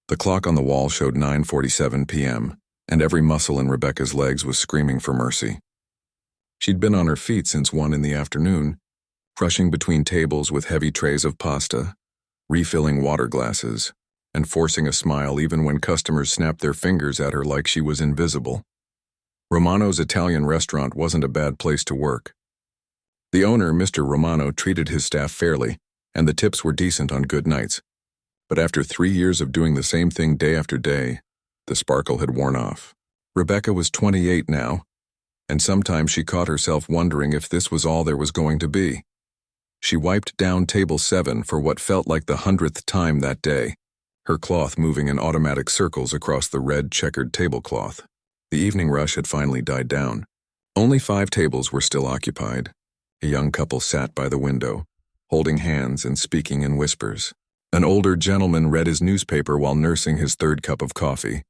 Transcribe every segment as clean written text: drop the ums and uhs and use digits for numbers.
The clock on the wall showed 9:47 p.m., and every muscle in Rebecca's legs was screaming for mercy. She'd been on her feet since 1 in the afternoon, rushing between tables with heavy trays of pasta, refilling water glasses, and forcing a smile even when customers snapped their fingers at her like she was invisible. Romano's Italian restaurant wasn't a bad place to work. The owner, Mr. Romano, treated his staff fairly, and the tips were decent on good nights. But after 3 years of doing the same thing day after day, the sparkle had worn off. Rebecca was 28 now, and sometimes she caught herself wondering if this was all there was going to be. She wiped down table 7 for what felt like the 100th time that day, her cloth moving in automatic circles across the red checkered tablecloth. The evening rush had finally died down. Only 5 tables were still occupied. A young couple sat by the window, holding hands and speaking in whispers. An older gentleman read his newspaper while nursing his 3rd cup of coffee.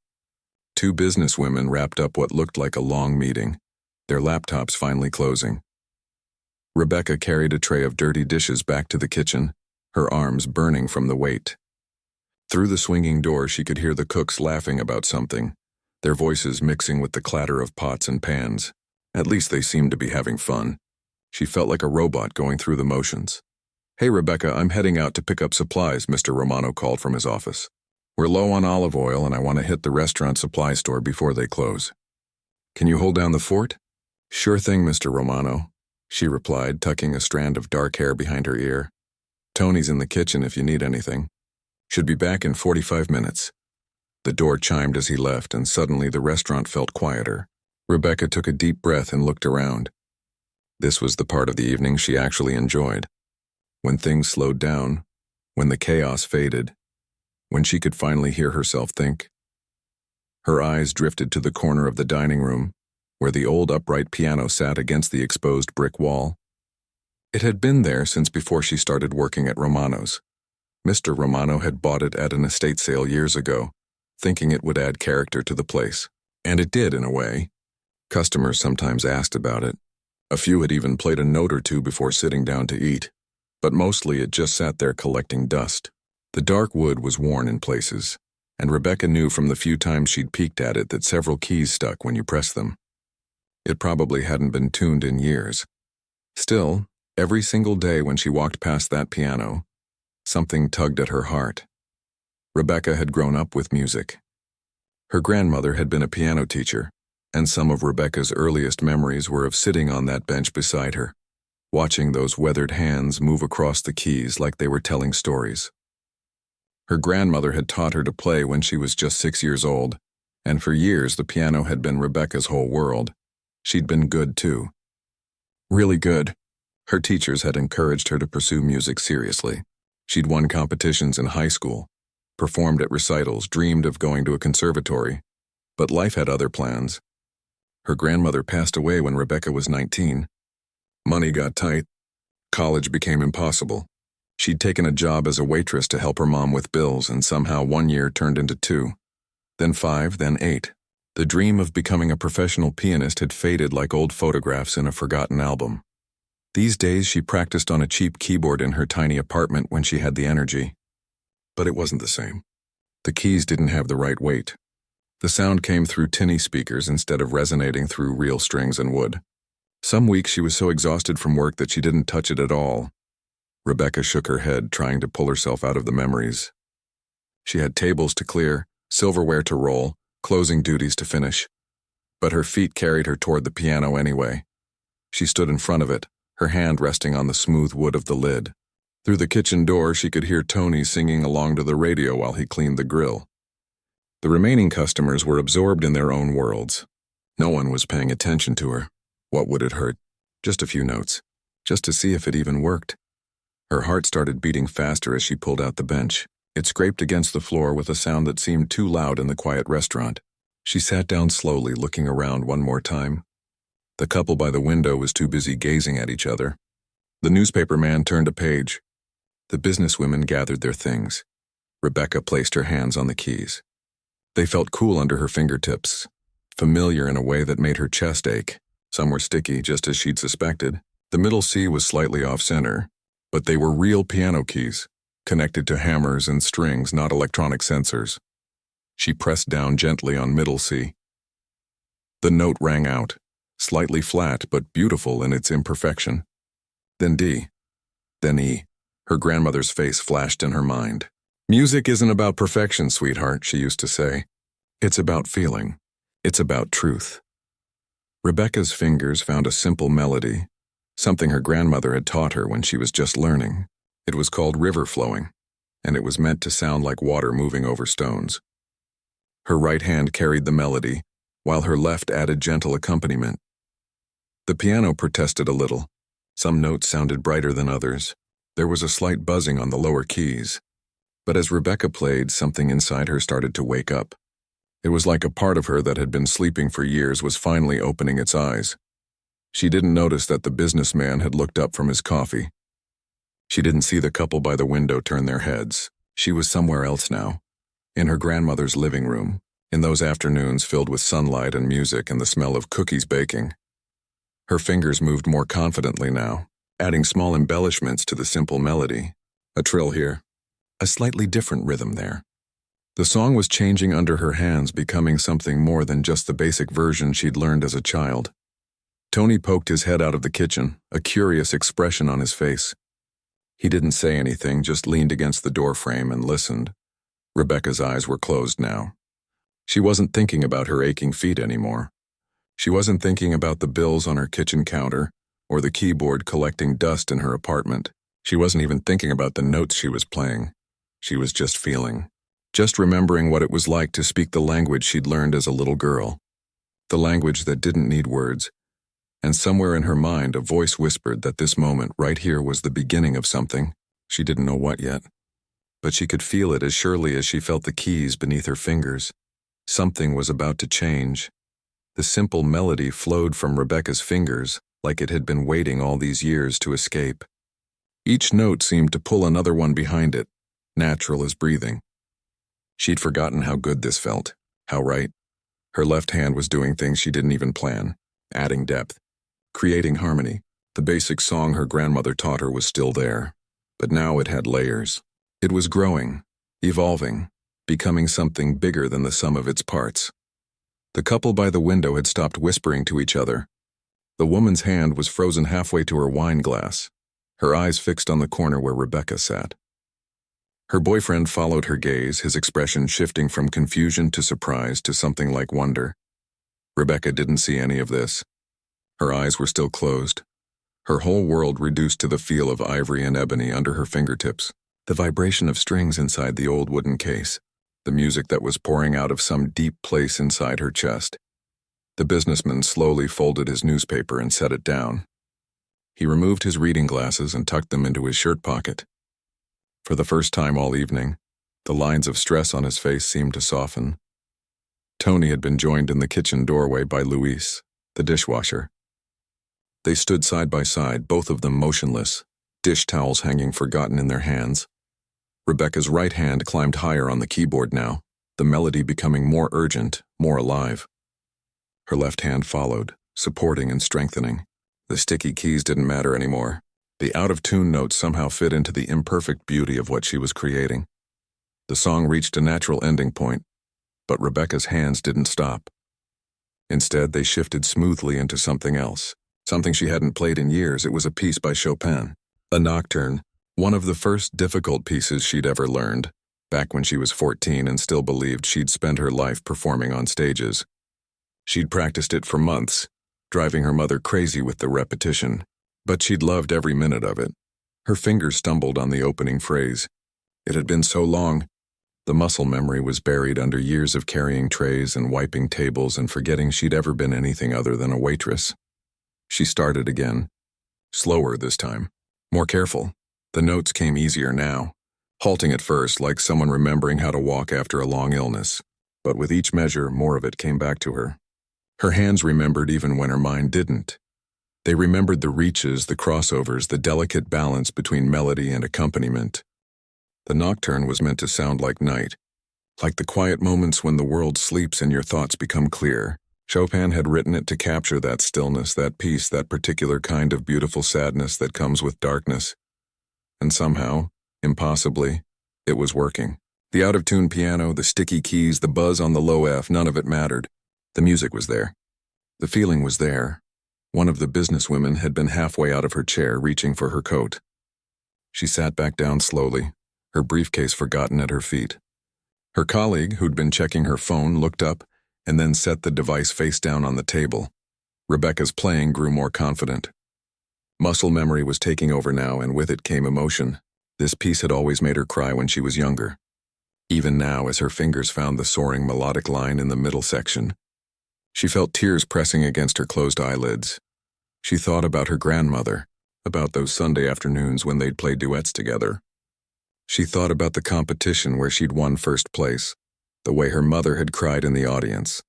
2 businesswomen wrapped up what looked like a long meeting, their laptops finally closing. Rebecca carried a tray of dirty dishes back to the kitchen, her arms burning from the weight. Through the swinging door she could hear the cooks laughing about something, their voices mixing with the clatter of pots and pans. At least they seemed to be having fun. She felt like a robot going through the motions. "Hey, Rebecca, I'm heading out to pick up supplies," Mr. Romano called from his office. "We're low on olive oil and I want to hit the restaurant supply store before they close. Can you hold down the fort?" "Sure thing, Mr. Romano," she replied, tucking a strand of dark hair behind her ear. "Tony's in the kitchen if you need anything. Should be back in 45 minutes. The door chimed as he left, and suddenly the restaurant felt quieter. Rebecca took a deep breath and looked around. This was the part of the evening she actually enjoyed. When things slowed down, when the chaos faded, when she could finally hear herself think. Her eyes drifted to the corner of the dining room, where the old upright piano sat against the exposed brick wall. It had been there since before she started working at Romano's. Mr. Romano had bought it at an estate sale years ago, thinking it would add character to the place. And it did, in a way. Customers sometimes asked about it. A few had even played a note or two before sitting down to eat. But mostly it just sat there collecting dust. The dark wood was worn in places, and Rebecca knew from the few times she'd peeked at it that several keys stuck when you pressed them. It probably hadn't been tuned in years. Still, every single day when she walked past that piano, something tugged at her heart. Rebecca had grown up with music. Her grandmother had been a piano teacher, and some of Rebecca's earliest memories were of sitting on that bench beside her, watching those weathered hands move across the keys like they were telling stories. Her grandmother had taught her to play when she was just 6 years old, and for years the piano had been Rebecca's whole world. She'd been good too. Really good. Her teachers had encouraged her to pursue music seriously. She'd won competitions in high school, performed at recitals, dreamed of going to a conservatory, but life had other plans. Her grandmother passed away when Rebecca was 19. Money got tight. College became impossible. She'd taken a job as a waitress to help her mom with bills, and somehow 1 year turned into 2, then 5, then 8. The dream of becoming a professional pianist had faded like old photographs in a forgotten album. These days she practiced on a cheap keyboard in her tiny apartment when she had the energy. But it wasn't the same. The keys didn't have the right weight. The sound came through tinny speakers instead of resonating through real strings and wood. Some weeks she was so exhausted from work that she didn't touch it at all. Rebecca shook her head, trying to pull herself out of the memories. She had tables to clear, silverware to roll, closing duties to finish. But her feet carried her toward the piano anyway. She stood in front of it, her hand resting on the smooth wood of the lid. Through the kitchen door she could hear Tony singing along to the radio while he cleaned the grill. The remaining customers were absorbed in their own worlds. No one was paying attention to her. What would it hurt? Just a few notes. Just to see if it even worked. Her heart started beating faster as she pulled out the bench. It scraped against the floor with a sound that seemed too loud in the quiet restaurant. She sat down slowly, looking around one more time. The couple by the window was too busy gazing at each other. The newspaper man turned a page. The businesswomen gathered their things. Rebecca placed her hands on the keys. They felt cool under her fingertips, familiar in a way that made her chest ache. Some were sticky, just as she'd suspected. The middle C was slightly off-center, but they were real piano keys, connected to hammers and strings, not electronic sensors. She pressed down gently on middle C. The note rang out, slightly flat but beautiful in its imperfection. Then D. Then E. Her grandmother's face flashed in her mind. Music isn't about perfection, sweetheart, she used to say. It's about feeling. It's about truth. Rebecca's fingers found a simple melody, something her grandmother had taught her when she was just learning. It was called river flowing, and it was meant to sound like water moving over stones. Her right hand carried the melody, while her left added gentle accompaniment. The piano protested a little. Some notes sounded brighter than others. There was a slight buzzing on the lower keys. But as Rebecca played, something inside her started to wake up. It was like a part of her that had been sleeping for years was finally opening its eyes. She didn't notice that the businessman had looked up from his coffee. She didn't see the couple by the window turn their heads. She was somewhere else now, in her grandmother's living room, in those afternoons filled with sunlight and music and the smell of cookies baking. Her fingers moved more confidently now, adding small embellishments to the simple melody. A trill here, a slightly different rhythm there. The song was changing under her hands, becoming something more than just the basic version she'd learned as a child. Tony poked his head out of the kitchen, a curious expression on his face. He didn't say anything, just leaned against the doorframe and listened. Rebecca's eyes were closed now. She wasn't thinking about her aching feet anymore. She wasn't thinking about the bills on her kitchen counter or the keyboard collecting dust in her apartment. She wasn't even thinking about the notes she was playing. She was just feeling. Just remembering what it was like to speak the language she'd learned as a little girl. The language that didn't need words. And somewhere in her mind, a voice whispered that this moment right here was the beginning of something. She didn't know what yet. But she could feel it as surely as she felt the keys beneath her fingers. Something was about to change. The simple melody flowed from Rebecca's fingers like it had been waiting all these years to escape. Each note seemed to pull another one behind it, natural as breathing. She'd forgotten how good this felt, how right. Her left hand was doing things she didn't even plan, adding depth, creating harmony. The basic song her grandmother taught her was still there, but now it had layers. It was growing, evolving, becoming something bigger than the sum of its parts. The couple by the window had stopped whispering to each other. The woman's hand was frozen halfway to her wine glass, her eyes fixed on the corner where Rebecca sat. Her boyfriend followed her gaze, his expression shifting from confusion to surprise to something like wonder. Rebecca didn't see any of this. Her eyes were still closed, her whole world reduced to the feel of ivory and ebony under her fingertips, the vibration of strings inside the old wooden case, the music that was pouring out of some deep place inside her chest. The businessman slowly folded his newspaper and set it down. He removed his reading glasses and tucked them into his shirt pocket. For the first time all evening, the lines of stress on his face seemed to soften. Tony had been joined in the kitchen doorway by Luis, the dishwasher. They stood side by side, both of them motionless, dish towels hanging forgotten in their hands. Rebecca's right hand climbed higher on the keyboard now, the melody becoming more urgent, more alive. Her left hand followed, supporting and strengthening. The sticky keys didn't matter anymore. The out-of-tune notes somehow fit into the imperfect beauty of what she was creating. The song reached a natural ending point, but Rebecca's hands didn't stop. Instead, they shifted smoothly into something else, something she hadn't played in years. It was a piece by Chopin, a nocturne, one of the first difficult pieces she'd ever learned, back when she was 14 and still believed she'd spend her life performing on stages. She'd practiced it for months, driving her mother crazy with the repetition. But she'd loved every minute of it. Her fingers stumbled on the opening phrase. It had been so long. The muscle memory was buried under years of carrying trays and wiping tables and forgetting she'd ever been anything other than a waitress. She started again. Slower this time. More careful. The notes came easier now, halting at first like someone remembering how to walk after a long illness. But with each measure, more of it came back to her. Her hands remembered even when her mind didn't. They remembered the reaches, the crossovers, the delicate balance between melody and accompaniment. The nocturne was meant to sound like night, like the quiet moments when the world sleeps and your thoughts become clear. Chopin had written it to capture that stillness, that peace, that particular kind of beautiful sadness that comes with darkness. And somehow, impossibly, it was working. The out-of-tune piano, the sticky keys, the buzz on the low F, none of it mattered. The music was there. The feeling was there. One of the businesswomen had been halfway out of her chair, reaching for her coat. She sat back down slowly, her briefcase forgotten at her feet. Her colleague, who'd been checking her phone, looked up and then set the device face down on the table. Rebecca's playing grew more confident. Muscle memory was taking over now, and with it came emotion. This piece had always made her cry when she was younger. Even now, as her fingers found the soaring melodic line in the middle section, she felt tears pressing against her closed eyelids. She thought about her grandmother, about those Sunday afternoons when they'd play duets together. She thought about the competition where she'd won first place, the way her mother had cried in the audience.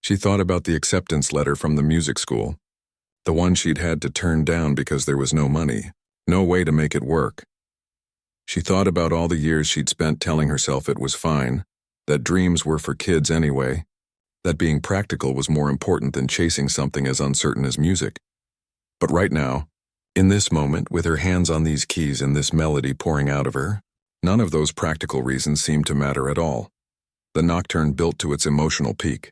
She thought about the acceptance letter from the music school, the one she'd had to turn down because there was no money, no way to make it work. She thought about all the years she'd spent telling herself it was fine, that dreams were for kids anyway, that being practical was more important than chasing something as uncertain as music. But right now, in this moment, with her hands on these keys and this melody pouring out of her, none of those practical reasons seemed to matter at all. The nocturne built to its emotional peak.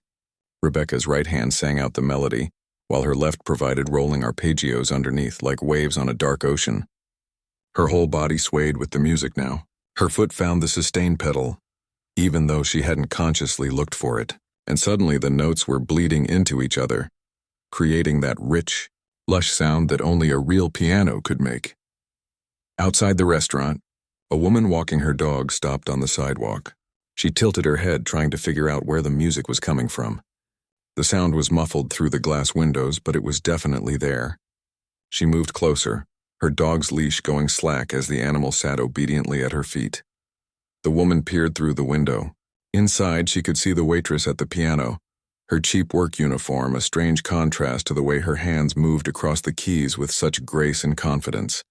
Rebecca's right hand sang out the melody, while her left provided rolling arpeggios underneath like waves on a dark ocean. Her whole body swayed with the music now. Her foot found the sustain pedal, even though she hadn't consciously looked for it, and suddenly the notes were bleeding into each other, creating that rich, lush sound that only a real piano could make. Outside the restaurant, a woman walking her dog stopped on the sidewalk. She tilted her head, trying to figure out where the music was coming from. The sound was muffled through the glass windows, but it was definitely there. She moved closer, her dog's leash going slack as the animal sat obediently at her feet. The woman peered through the window. Inside, she could see the waitress at the piano, her cheap work uniform a strange contrast to the way her hands moved across the keys with such grace and confidence.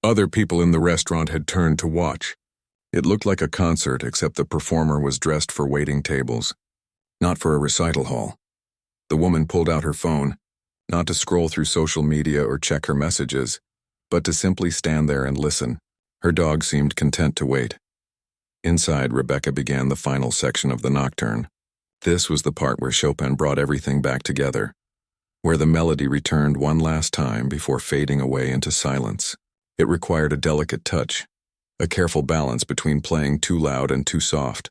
Other people in the restaurant had turned to watch. It looked like a concert, except the performer was dressed for waiting tables, not for a recital hall. The woman pulled out her phone, not to scroll through social media or check her messages, but to simply stand there and listen. Her dog seemed content to wait. Inside, Rebecca began the final section of the nocturne. This was the part where Chopin brought everything back together, where the melody returned one last time before fading away into silence. It required a delicate touch, a careful balance between playing too loud and too soft.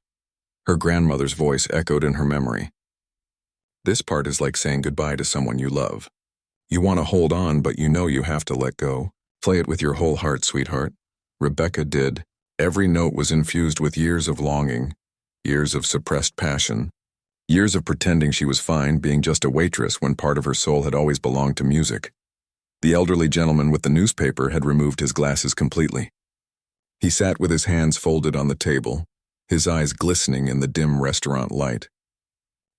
Her grandmother's voice echoed in her memory. This part is like saying goodbye to someone you love. You want to hold on, but you know you have to let go. Play it with your whole heart, sweetheart. Rebecca did. Every note was infused with years of longing, years of suppressed passion, years of pretending she was fine being just a waitress when part of her soul had always belonged to music. The elderly gentleman with the newspaper had removed his glasses completely. He sat with his hands folded on the table, his eyes glistening in the dim restaurant light.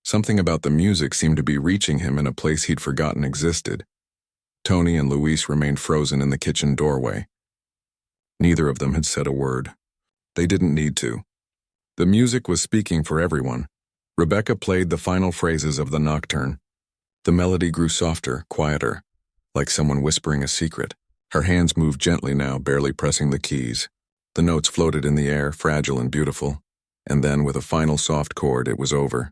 Something about the music seemed to be reaching him in a place he'd forgotten existed. Tony and Luis remained frozen in the kitchen doorway. Neither of them had said a word. They didn't need to. The music was speaking for everyone. Rebecca played the final phrases of the nocturne. The melody grew softer, quieter, like someone whispering a secret. Her hands moved gently now, barely pressing the keys. The notes floated in the air, fragile and beautiful, and then with a final soft chord, it was over.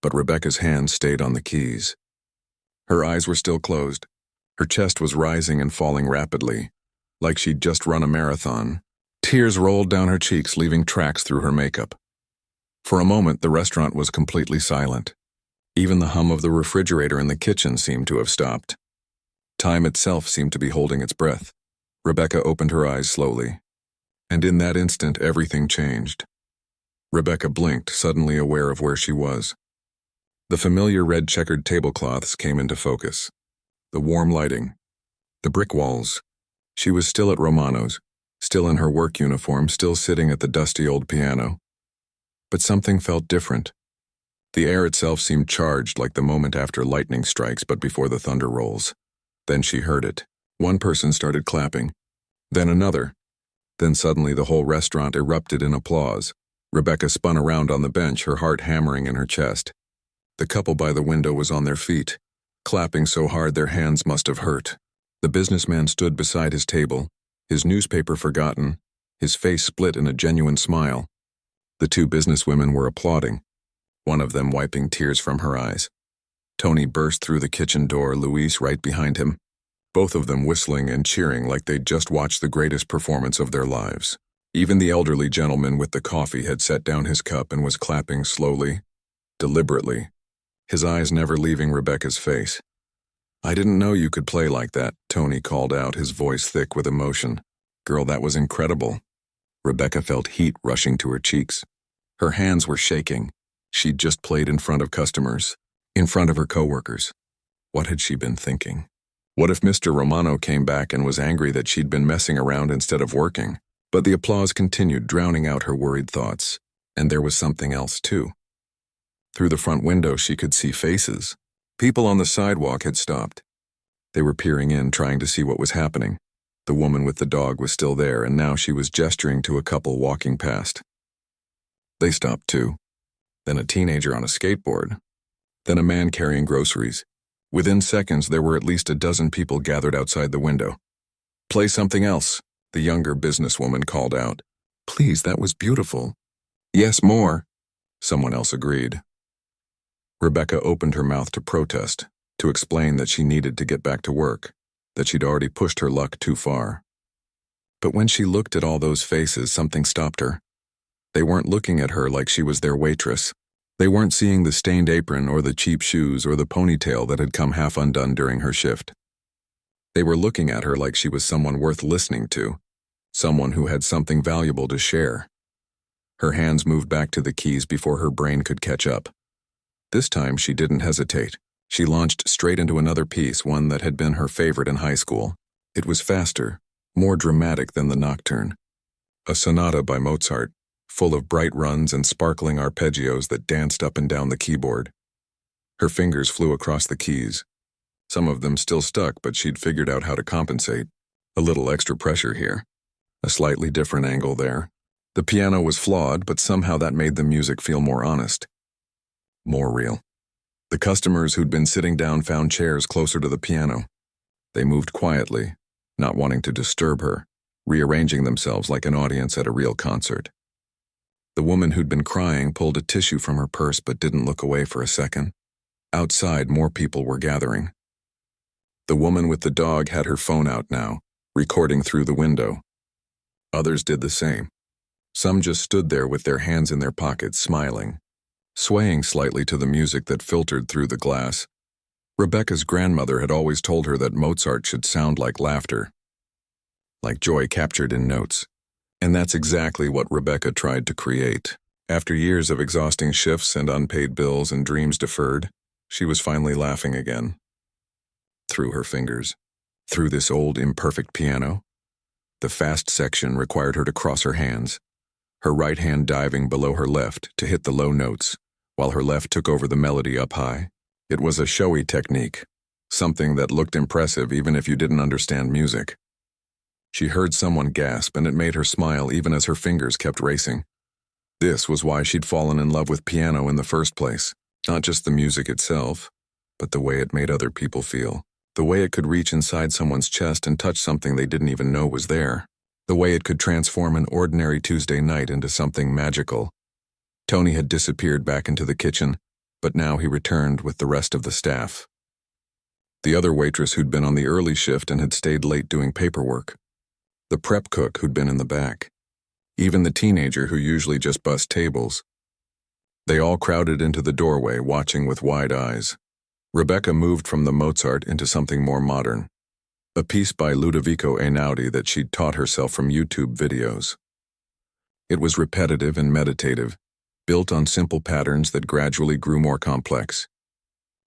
But Rebecca's hands stayed on the keys. Her eyes were still closed. Her chest was rising and falling rapidly, like she'd just run a marathon. Tears rolled down her cheeks, leaving tracks through her makeup. For a moment, the restaurant was completely silent. Even the hum of the refrigerator in the kitchen seemed to have stopped. Time itself seemed to be holding its breath. Rebecca opened her eyes slowly, and in that instant, everything changed. Rebecca blinked, suddenly aware of where she was. The familiar red checkered tablecloths came into focus. The warm lighting, the brick walls. She was still at Romano's, still in her work uniform, still sitting at the dusty old piano. But something felt different. The air itself seemed charged like the moment after lightning strikes but before the thunder rolls. Then she heard it. One person started clapping, then another. Then suddenly the whole restaurant erupted in applause. Rebecca spun around on the bench, her heart hammering in her chest. The couple by the window was on their feet, clapping so hard their hands must have hurt. The businessman stood beside his table, his newspaper forgotten, His face split in a genuine smile. The two businesswomen were applauding, one of them wiping tears from her eyes. Tony burst through the kitchen door, Luis right behind him, both of them whistling and cheering like they'd just watched the greatest performance of their lives. Even the elderly gentleman with the coffee had set down his cup and was clapping slowly, deliberately, his eyes never leaving Rebecca's face. "I didn't know you could play like that," Tony called out, his voice thick with emotion. "Girl, that was incredible." Rebecca felt heat rushing to her cheeks. Her hands were shaking. She'd just played in front of customers, in front of her coworkers. What had she been thinking? What if Mr. Romano came back and was angry that she'd been messing around instead of working? But the applause continued, drowning out her worried thoughts. And there was something else, too. Through the front window, she could see faces. People on the sidewalk had stopped. They were peering in, trying to see what was happening. The woman with the dog was still there, and now she was gesturing to a couple walking past. They stopped, too. Then a teenager on a skateboard. Then a man carrying groceries. Within seconds, there were at least a dozen people gathered outside the window. "Play something else," the younger businesswoman called out. "Please, that was beautiful." "Yes, more," someone else agreed. Rebecca opened her mouth to protest, to explain that she needed to get back to work, that she'd already pushed her luck too far. But when she looked at all those faces, something stopped her. They weren't looking at her like she was their waitress. They weren't seeing the stained apron or the cheap shoes or the ponytail that had come half undone during her shift. They were looking at her like she was someone worth listening to, someone who had something valuable to share. Her hands moved back to the keys before her brain could catch up. This time she didn't hesitate. She launched straight into another piece, one that had been her favorite in high school. It was faster, more dramatic than the Nocturne. A sonata by Mozart, full of bright runs and sparkling arpeggios that danced up and down the keyboard. Her fingers flew across the keys. Some of them still stuck, but she'd figured out how to compensate. A little extra pressure here. A slightly different angle there. The piano was flawed, but somehow that made the music feel more honest. More real. The customers who'd been sitting down found chairs closer to the piano. They moved quietly, not wanting to disturb her, rearranging themselves like an audience at a real concert. The woman who'd been crying pulled a tissue from her purse but didn't look away for a second. Outside, more people were gathering. The woman with the dog had her phone out now, recording through the window. Others did the same. Some just stood there with their hands in their pockets, smiling, swaying slightly to the music that filtered through the glass. Rebecca's grandmother had always told her that Mozart should sound like laughter, like joy captured in notes. And that's exactly what Rebecca tried to create. After years of exhausting shifts and unpaid bills and dreams deferred, she was finally laughing again. Through her fingers. Through this old, imperfect piano. The fast section required her to cross her hands, her right hand diving below her left to hit the low notes, while her left took over the melody up high. It was a showy technique, something that looked impressive even if you didn't understand music. She heard someone gasp, and it made her smile even as her fingers kept racing. This was why she'd fallen in love with piano in the first place. Not just the music itself, but the way it made other people feel. The way it could reach inside someone's chest and touch something they didn't even know was there. The way it could transform an ordinary Tuesday night into something magical. Tony had disappeared back into the kitchen, but now he returned with the rest of the staff. The other waitress who'd been on the early shift and had stayed late doing paperwork. The prep cook who'd been in the back. Even the teenager who usually just bussed tables. They all crowded into the doorway, watching with wide eyes. Rebecca moved from the Mozart into something more modern. A piece by Ludovico Einaudi that she'd taught herself from YouTube videos. It was repetitive and meditative, built on simple patterns that gradually grew more complex.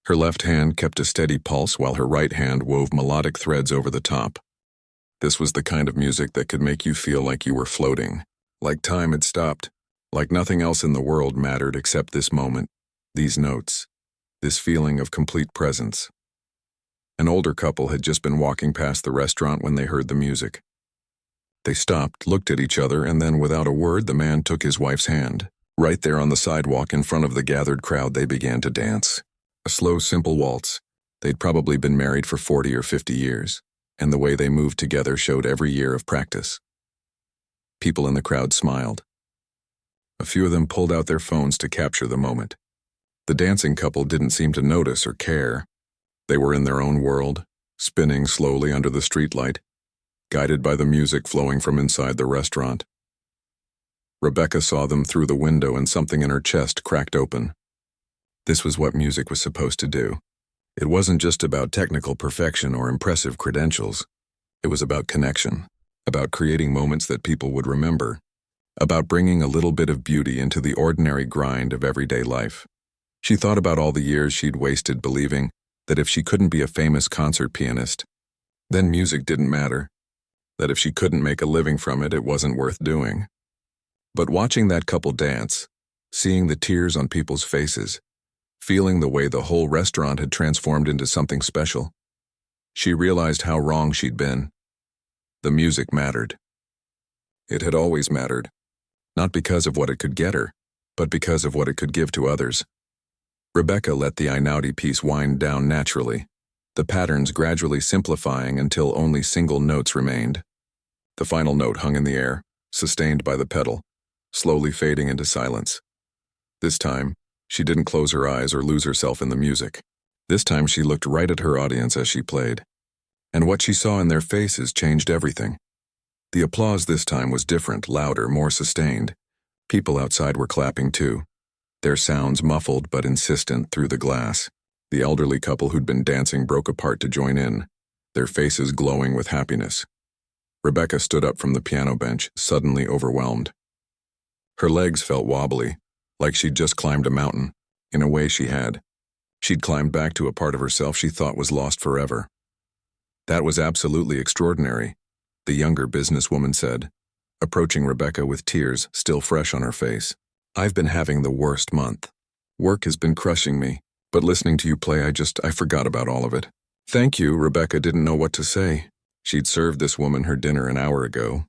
Her left hand kept a steady pulse while her right hand wove melodic threads over the top. This was the kind of music that could make you feel like you were floating, like time had stopped, like nothing else in the world mattered except this moment, these notes, this feeling of complete presence. An older couple had just been walking past the restaurant when they heard the music. They stopped, looked at each other, and then without a word, the man took his wife's hand. Right there on the sidewalk in front of the gathered crowd, they began to dance. A slow, simple waltz. They'd probably been married for 40 or 50 years. And the way they moved together showed every year of practice. People in the crowd smiled. A few of them pulled out their phones to capture the moment. The dancing couple didn't seem to notice or care. They were in their own world, spinning slowly under the streetlight, guided by the music flowing from inside the restaurant. Rebecca saw them through the window and something in her chest cracked open. This was what music was supposed to do. It wasn't just about technical perfection or impressive credentials. It was about connection, about creating moments that people would remember, about bringing a little bit of beauty into the ordinary grind of everyday life. She thought about all the years she'd wasted believing that if she couldn't be a famous concert pianist, then music didn't matter, that if she couldn't make a living from it, it wasn't worth doing. But watching that couple dance, seeing the tears on people's faces, feeling the way the whole restaurant had transformed into something special, she realized how wrong she'd been. The music mattered. It had always mattered, not because of what it could get her, but because of what it could give to others. Rebecca let the Einaudi piece wind down naturally, the patterns gradually simplifying until only single notes remained. The final note hung in the air, sustained by the pedal, slowly fading into silence. This time, she didn't close her eyes or lose herself in the music. This time she looked right at her audience as she played. And what she saw in their faces changed everything. The applause this time was different, louder, more sustained. People outside were clapping too, their sounds muffled but insistent through the glass. The elderly couple who'd been dancing broke apart to join in, their faces glowing with happiness. Rebecca stood up from the piano bench, suddenly overwhelmed. Her legs felt wobbly, like she'd just climbed a mountain. In a way she had. She'd climbed back to a part of herself she thought was lost forever. That was absolutely extraordinary, the younger businesswoman said, approaching Rebecca with tears still fresh on her face. I've been having the worst month. Work has been crushing me, but listening to you play, I forgot about all of it. Thank you, Rebecca didn't know what to say. She'd served this woman her dinner an hour ago.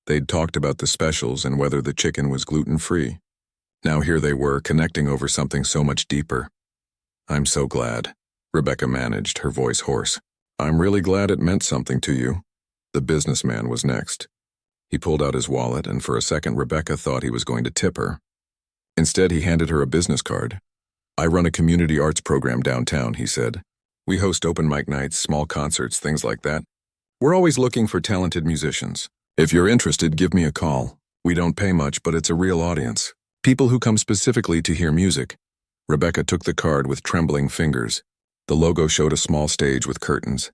They'd talked about the specials and whether the chicken was gluten-free. Now here they were, connecting over something so much deeper. I'm so glad, Rebecca managed, her voice hoarse. I'm really glad it meant something to you. The businessman was next. He pulled out his wallet, and for a second Rebecca thought he was going to tip her. Instead, he handed her a business card. I run a community arts program downtown, he said. We host open mic nights, small concerts, things like that. We're always looking for talented musicians. If you're interested, give me a call. We don't pay much, but it's a real audience. People who come specifically to hear music. Rebecca took the card with trembling fingers. The logo showed a small stage with curtains.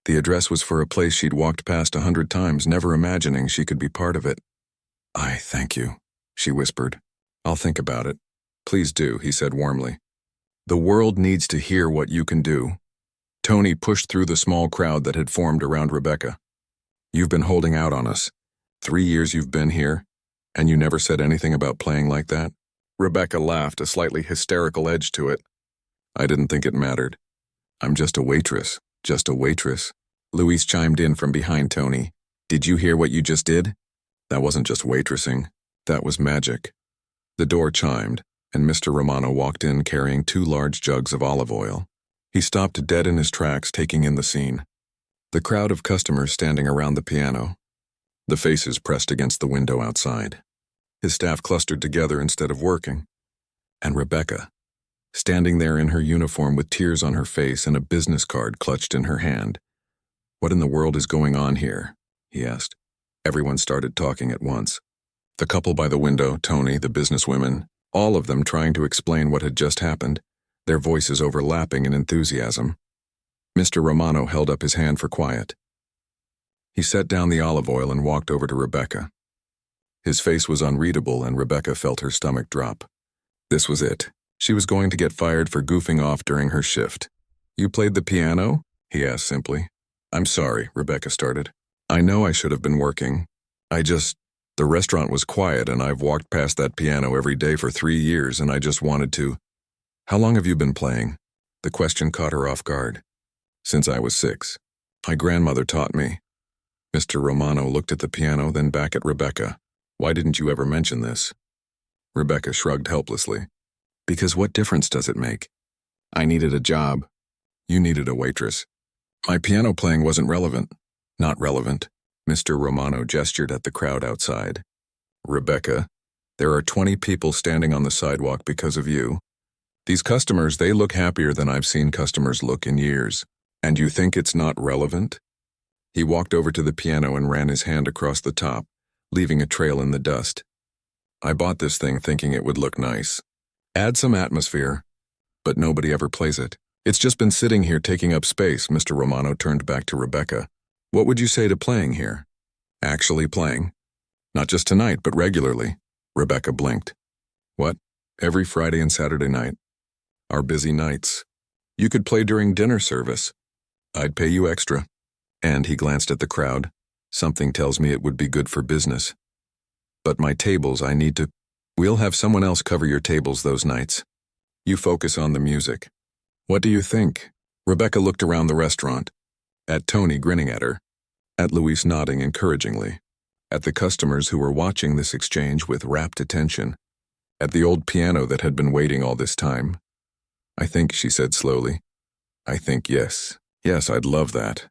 The address was for a place she'd walked past 100 times, never imagining she could be part of it. I thank you, she whispered. I'll think about it. Please do, he said warmly. The world needs to hear what you can do. Tony pushed through the small crowd that had formed around Rebecca. You've been holding out on us. 3 years you've been here, and you never said anything about playing like that? Rebecca laughed, a slightly hysterical edge to it. I didn't think it mattered. I'm just a waitress, just a waitress. Luis chimed in from behind Tony. Did you hear what you just did? That wasn't just waitressing. That was magic. The door chimed, and Mr. Romano walked in carrying 2 large jugs of olive oil. He stopped dead in his tracks, taking in the scene. The crowd of customers standing around the piano. The faces pressed against the window outside. His staff clustered together instead of working. And Rebecca, standing there in her uniform with tears on her face and a business card clutched in her hand. What in the world is going on here? He asked. Everyone started talking at once. The couple by the window, Tony, the businesswomen, all of them trying to explain what had just happened, their voices overlapping in enthusiasm. Mr. Romano held up his hand for quiet. He set down the olive oil and walked over to Rebecca. His face was unreadable, and Rebecca felt her stomach drop. This was it. She was going to get fired for goofing off during her shift. You played the piano? He asked simply. I'm sorry, Rebecca started. I know I should have been working. The restaurant was quiet, and I've walked past that piano every day for 3 years, and I just wanted to. How long have you been playing? The question caught her off guard. Since I was 6. My grandmother taught me. Mr. Romano looked at the piano, then back at Rebecca. Why didn't you ever mention this? Rebecca shrugged helplessly. Because what difference does it make? I needed a job. You needed a waitress. My piano playing wasn't relevant. Not relevant. Mr. Romano gestured at the crowd outside. Rebecca, there are 20 people standing on the sidewalk because of you. These customers, they look happier than I've seen customers look in years. And you think it's not relevant? He walked over to the piano and ran his hand across the top, leaving a trail in the dust. I bought this thing thinking it would look nice. Add some atmosphere. But nobody ever plays it. It's just been sitting here taking up space. Mr. Romano turned back to Rebecca. What would you say to playing here? Actually playing? Not just tonight, but regularly. Rebecca blinked. What? Every Friday and Saturday night. Our busy nights. You could play during dinner service. I'd pay you extra. And he glanced at the crowd. Something tells me it would be good for business. But my tables, I need to... We'll have someone else cover your tables those nights. You focus on the music. What do you think? Rebecca looked around the restaurant. At Tony grinning at her. At Luis nodding encouragingly. At the customers who were watching this exchange with rapt attention. At the old piano that had been waiting all this time. I think, she said slowly. I think yes. Yes, I'd love that.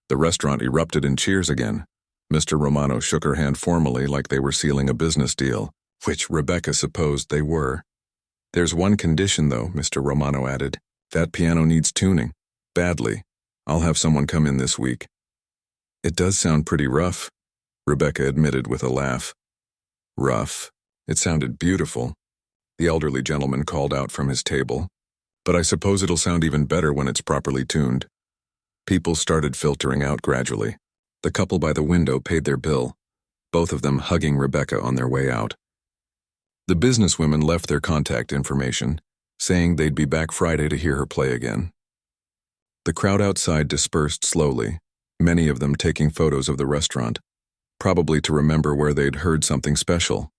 The restaurant erupted in cheers again. Mr. Romano shook her hand formally like they were sealing a business deal, which Rebecca supposed they were. There's one condition, though, Mr. Romano added. That piano needs tuning. Badly. I'll have someone come in this week. It does sound pretty rough, Rebecca admitted with a laugh. Rough? It sounded beautiful. The elderly gentleman called out from his table. But I suppose it'll sound even better when it's properly tuned. People started filtering out gradually. The couple by the window paid their bill, both of them hugging Rebecca on their way out. The businesswomen left their contact information, saying they'd be back Friday to hear her play again. The crowd outside dispersed slowly, many of them taking photos of the restaurant, probably to remember where they'd heard something special.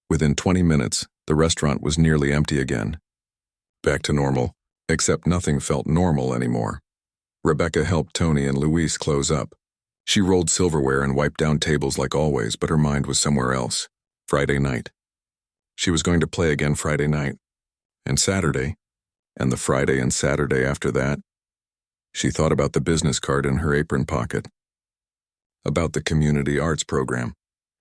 Within 20 minutes, the restaurant was nearly empty again. Back to normal, except nothing felt normal anymore. Rebecca helped Tony and Luis close up. She rolled silverware and wiped down tables like always, but her mind was somewhere else. Friday night. She was going to play again Friday night. And Saturday. And the Friday and Saturday after that. She thought about the business card in her apron pocket. About the community arts program.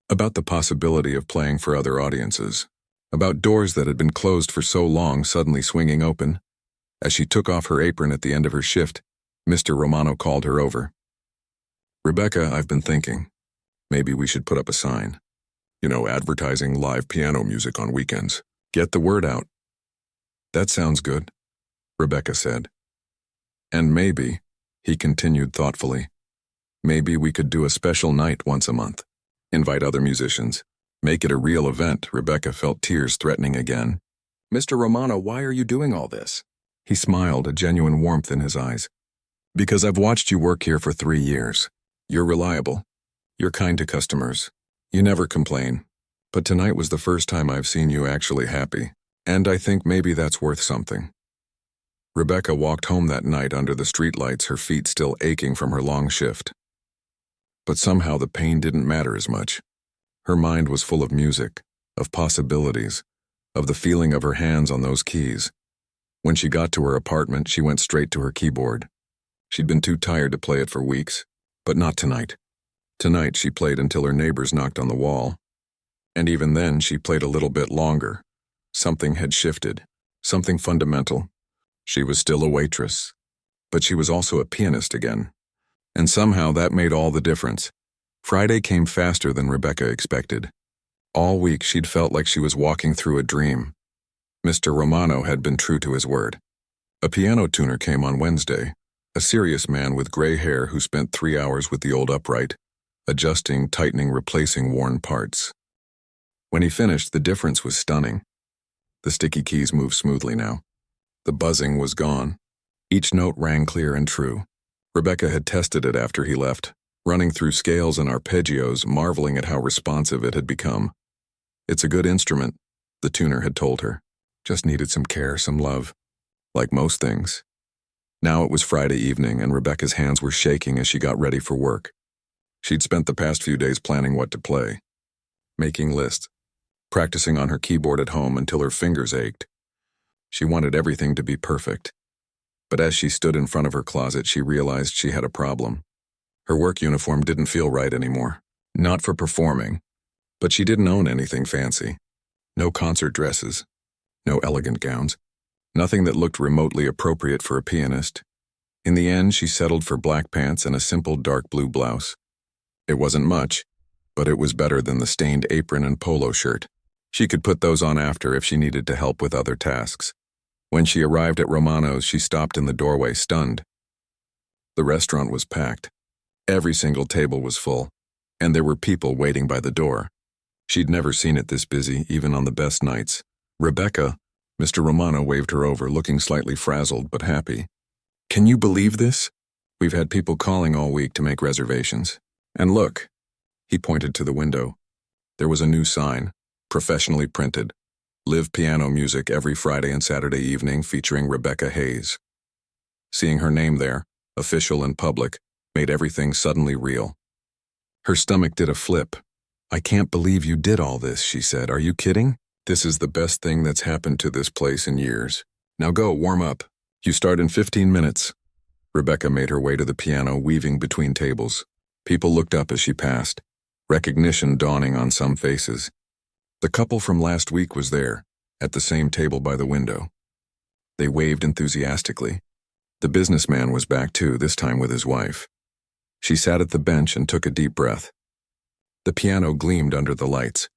About the possibility of playing for other audiences. About doors that had been closed for so long suddenly swinging open. As she took off her apron at the end of her shift, Mr. Romano called her over. Rebecca, I've been thinking. Maybe we should put up a sign. Advertising live piano music on weekends. Get the word out. That sounds good, Rebecca said. And maybe, he continued thoughtfully, maybe we could do a special night once a month. Invite other musicians. Make it a real event. Rebecca felt tears threatening again. Mr. Romano, why are you doing all this? He smiled, a genuine warmth in his eyes. Because I've watched you work here for 3 years. You're reliable. You're kind to customers. You never complain. But tonight was the first time I've seen you actually happy. And I think maybe that's worth something. Rebecca walked home that night under the streetlights, her feet still aching from her long shift. But somehow the pain didn't matter as much. Her mind was full of music, of possibilities, of the feeling of her hands on those keys. When she got to her apartment, she went straight to her keyboard. She'd been too tired to play it for weeks, but not tonight. Tonight she played until her neighbors knocked on the wall. And even then she played a little bit longer. Something had shifted, something fundamental. She was still a waitress, but she was also a pianist again. And somehow that made all the difference. Friday came faster than Rebecca expected. All week she'd felt like she was walking through a dream. Mr. Romano had been true to his word. A piano tuner came on Wednesday, a serious man with gray hair who spent 3 hours with the old upright, adjusting, tightening, replacing worn parts. When he finished, the difference was stunning. The sticky keys moved smoothly now. The buzzing was gone. Each note rang clear and true. Rebecca had tested it after he left, running through scales and arpeggios, marveling at how responsive it had become. It's a good instrument, the tuner had told her. Just needed some care, some love. Like most things. Now it was Friday evening, and Rebecca's hands were shaking as she got ready for work. She'd spent the past few days planning what to play. Making lists. Practicing on her keyboard at home until her fingers ached. She wanted everything to be perfect. But as she stood in front of her closet, she realized she had a problem. Her work uniform didn't feel right anymore. Not for performing, but she didn't own anything fancy. No concert dresses, no elegant gowns, nothing that looked remotely appropriate for a pianist. In the end, she settled for black pants and a simple dark blue blouse. It wasn't much, but it was better than the stained apron and polo shirt. She could put those on after if she needed to help with other tasks. When she arrived at Romano's, she stopped in the doorway, stunned. The restaurant was packed. Every single table was full, and there were people waiting by the door. She'd never seen it this busy, even on the best nights. Rebecca, Mr. Romano waved her over, looking slightly frazzled but happy. Can you believe this? We've had people calling all week to make reservations. And look, he pointed to the window. There was a new sign, professionally printed. Live piano music every Friday and Saturday evening featuring Rebecca Hayes. Seeing her name there, official and public, made everything suddenly real. Her stomach did a flip. I can't believe you did all this, she said. Are you kidding? This is the best thing that's happened to this place in years. Now go, warm up. You start in 15 minutes. Rebecca made her way to the piano, weaving between tables. People looked up as she passed, recognition dawning on some faces. The couple from last week was there, at the same table by the window. They waved enthusiastically. The businessman was back too, this time with his wife. She sat at the bench and took a deep breath. The piano gleamed under the lights.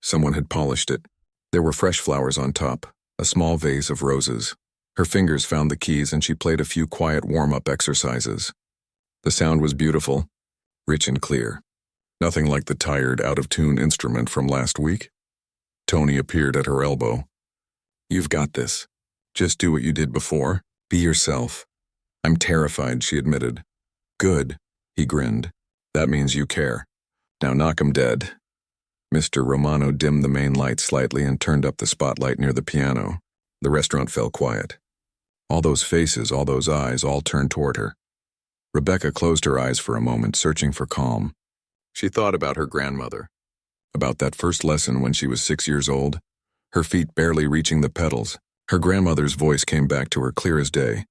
Someone had polished it. There were fresh flowers on top, a small vase of roses. Her fingers found the keys and she played a few quiet warm-up exercises. The sound was beautiful, rich and clear. Nothing like the tired, out-of-tune instrument from last week. Tony appeared at her elbow. You've got this. Just do what you did before. Be yourself. I'm terrified, she admitted. Good, he grinned. That means you care. Now knock 'em dead. Mr. Romano dimmed the main light slightly and turned up the spotlight near the piano. The restaurant fell quiet. All those faces, all those eyes, all turned toward her. Rebecca closed her eyes for a moment, searching for calm. She thought about her grandmother, about that first lesson when she was 6 years old, her feet barely reaching the pedals. Her grandmother's voice came back to her clear as day.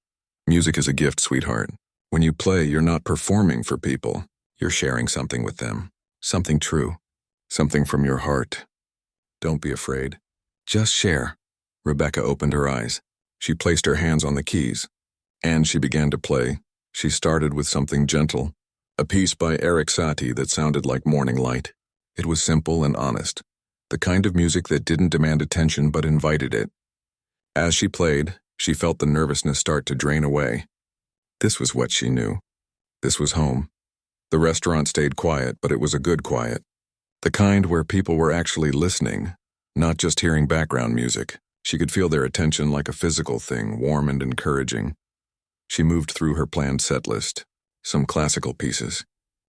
Music is a gift, sweetheart. When you play, you're not performing for people. You're sharing something with them. Something true. Something from your heart. Don't be afraid. Just share. Rebecca opened her eyes. She placed her hands on the keys. And she began to play. She started with something gentle. A piece by Eric Satie that sounded like morning light. It was simple and honest. The kind of music that didn't demand attention but invited it. As she played, she felt the nervousness start to drain away. This was what she knew. This was home. The restaurant stayed quiet, but it was a good quiet. The kind where people were actually listening, not just hearing background music. She could feel their attention like a physical thing, warm and encouraging. She moved through her planned set list. Some classical pieces,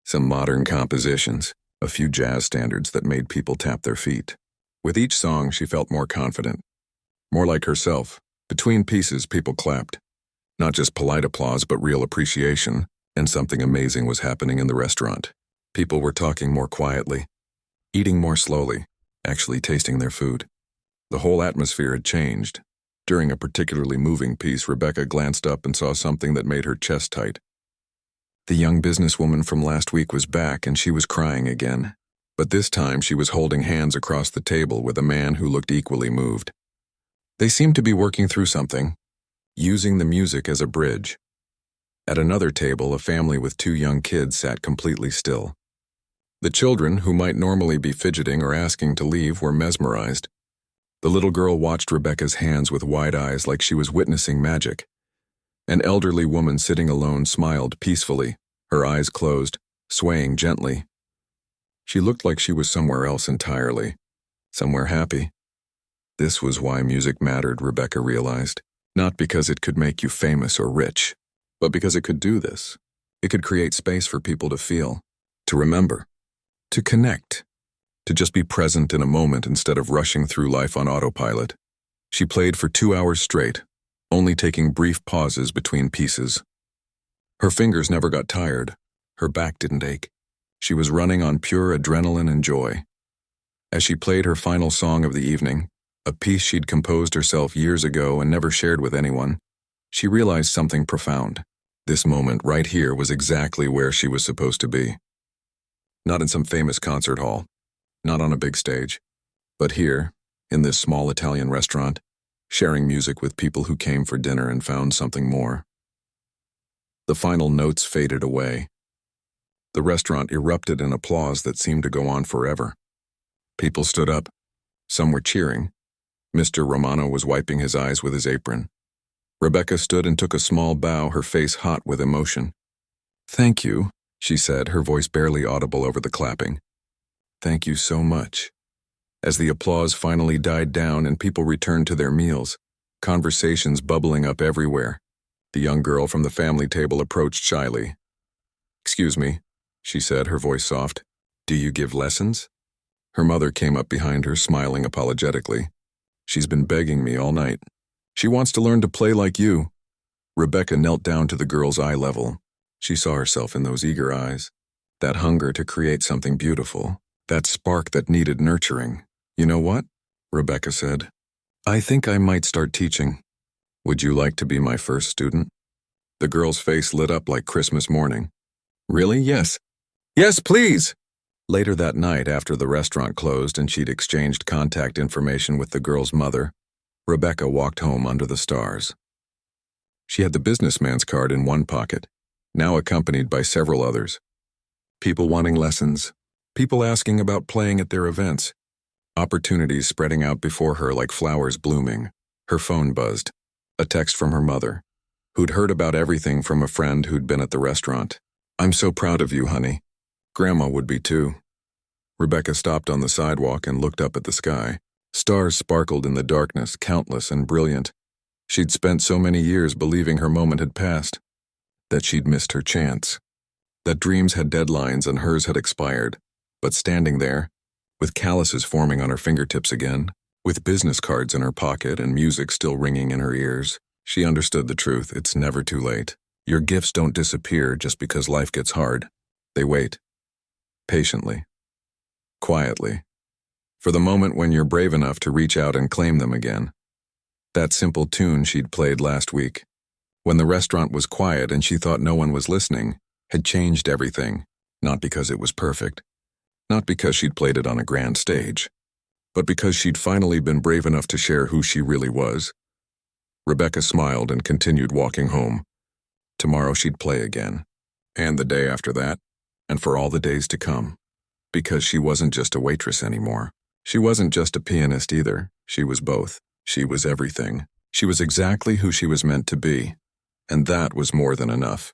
some modern compositions, a few jazz standards that made people tap their feet. With each song, she felt more confident, more like herself. Between pieces, people clapped. Not just polite applause, but real appreciation, and something amazing was happening in the restaurant. People were talking more quietly, eating more slowly, actually tasting their food. The whole atmosphere had changed. During a particularly moving piece, Rebecca glanced up and saw something that made her chest tight. The young businesswoman from last week was back and she was crying again. But this time she was holding hands across the table with a man who looked equally moved. They seemed to be working through something, using the music as a bridge. At another table, a family with 2 young kids sat completely still. The children, who might normally be fidgeting or asking to leave, were mesmerized. The little girl watched Rebecca's hands with wide eyes like she was witnessing magic. An elderly woman sitting alone smiled peacefully, her eyes closed, swaying gently. She looked like she was somewhere else entirely, somewhere happy. This was why music mattered, Rebecca realized. Not because it could make you famous or rich, but because it could do this. It could create space for people to feel, to remember, to connect, to just be present in a moment instead of rushing through life on autopilot. She played for 2 hours straight, only taking brief pauses between pieces. Her fingers never got tired. Her back didn't ache. She was running on pure adrenaline and joy. As she played her final song of the evening, a piece she'd composed herself years ago and never shared with anyone, she realized something profound. This moment right here was exactly where she was supposed to be. Not in some famous concert hall, not on a big stage, but here, in this small Italian restaurant, sharing music with people who came for dinner and found something more. The final notes faded away. The restaurant erupted in applause that seemed to go on forever. People stood up. Some were cheering. Mr. Romano was wiping his eyes with his apron. Rebecca stood and took a small bow, her face hot with emotion. "Thank you," she said, her voice barely audible over the clapping. "Thank you so much." As the applause finally died down and people returned to their meals, conversations bubbling up everywhere, the young girl from the family table approached shyly. "Excuse me," she said, her voice soft. "Do you give lessons?" Her mother came up behind her, smiling apologetically. "She's been begging me all night. She wants to learn to play like you." Rebecca knelt down to the girl's eye level. She saw herself in those eager eyes. That hunger to create something beautiful. That spark that needed nurturing. "You know what?" Rebecca said. "I think I might start teaching. Would you like to be my first student?" The girl's face lit up like Christmas morning. "Really? Yes. Yes, please!" Later that night, after the restaurant closed and she'd exchanged contact information with the girl's mother, Rebecca walked home under the stars. She had the businessman's card in one pocket, now accompanied by several others. People wanting lessons, people asking about playing at their events, opportunities spreading out before her like flowers blooming. Her phone buzzed. A text from her mother, who'd heard about everything from a friend who'd been at the restaurant. "I'm so proud of you, honey. Grandma would be too." Rebecca stopped on the sidewalk and looked up at the sky. Stars sparkled in the darkness, countless and brilliant. She'd spent so many years believing her moment had passed, that she'd missed her chance, that dreams had deadlines and hers had expired. But standing there, with calluses forming on her fingertips again, with business cards in her pocket and music still ringing in her ears, she understood the truth. It's never too late. Your gifts don't disappear just because life gets hard. They wait. Patiently. Quietly. For the moment when you're brave enough to reach out and claim them again. That simple tune she'd played last week, when the restaurant was quiet and she thought no one was listening, had changed everything, not because it was perfect, not because she'd played it on a grand stage, but because she'd finally been brave enough to share who she really was. Rebecca smiled and continued walking home. Tomorrow she'd play again, and the day after that, and for all the days to come, because she wasn't just a waitress anymore. She wasn't just a pianist either. She was both. She was everything. She was exactly who she was meant to be, and that was more than enough.